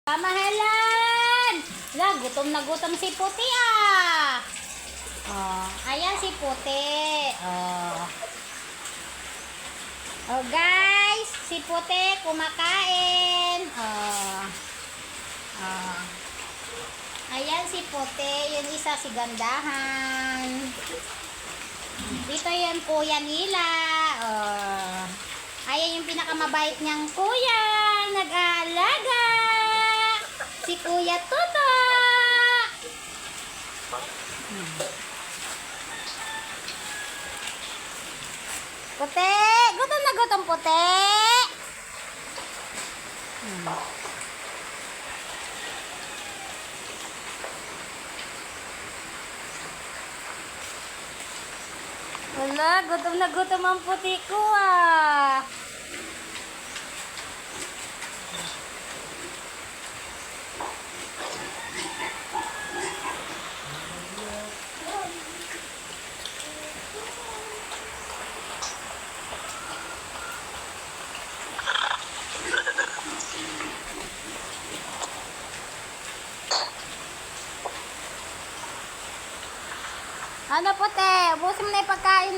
Pamahalan! Gutom na gutom si Puti ah. Oh, ayan si Puti. Oh. Oh guys, si Puti kumakain. Oh. Oh. Ayan si Puti, yung isa si Gandahan. Dito yung kuya nila. Oh. Ayan yung pinakamabait niyang kuya, nag-aalaga. Si Kuya Toto. Puti, gutom na gutom Puti. Wala, gutom na gutom ang Puti ko ah. Ano Puti, ubusin mo na yung pagkain